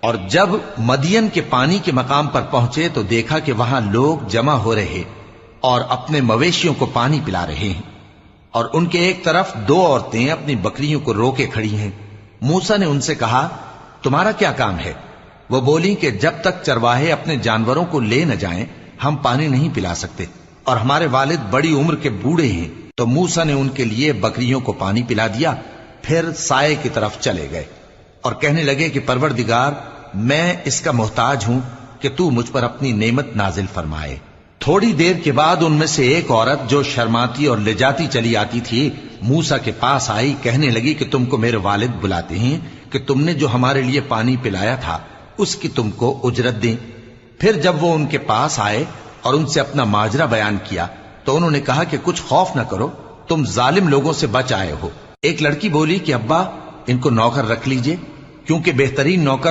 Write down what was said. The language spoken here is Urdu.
اور جب مدین کے پانی کے مقام پر پہنچے تو دیکھا کہ وہاں لوگ جمع ہو رہے اور اپنے مویشیوں کو پانی پلا رہے ہیں، اور ان کے ایک طرف 2 عورتیں اپنی بکریوں کو روکے کھڑی ہیں۔ موسیٰ نے ان سے کہا تمہارا کیا کام ہے؟ وہ بولی کہ جب تک چرواہے اپنے جانوروں کو لے نہ جائیں ہم پانی نہیں پلا سکتے، اور ہمارے والد بڑی عمر کے بوڑھے ہیں۔ تو موسیٰ نے ان کے لیے بکریوں کو پانی پلا دیا، پھر سائے کی طرف چلے گئے اور کہنے لگے کہ پروردگار میں اس کا محتاج ہوں کہ تو مجھ پر اپنی نعمت نازل فرمائے۔ تھوڑی دیر کے بعد ان میں سے ایک عورت جو شرماتی اور لجاتی چلی آتی تھی موسیٰ کے پاس آئی، کہنے لگی کہ تم کو میرے والد بلاتے ہیں کہ تم نے جو ہمارے لیے پانی پلایا تھا اس کی تم کو اجرت دیں۔ پھر جب وہ ان کے پاس آئے اور ان سے اپنا ماجرا بیان کیا تو انہوں نے کہا کہ کچھ خوف نہ کرو، تم ظالم لوگوں سے بچ آئے ہو۔ ایک لڑکی بولی کہ ابا ان کو نوکر رکھ لیجئے، کیونکہ بہترین نوکر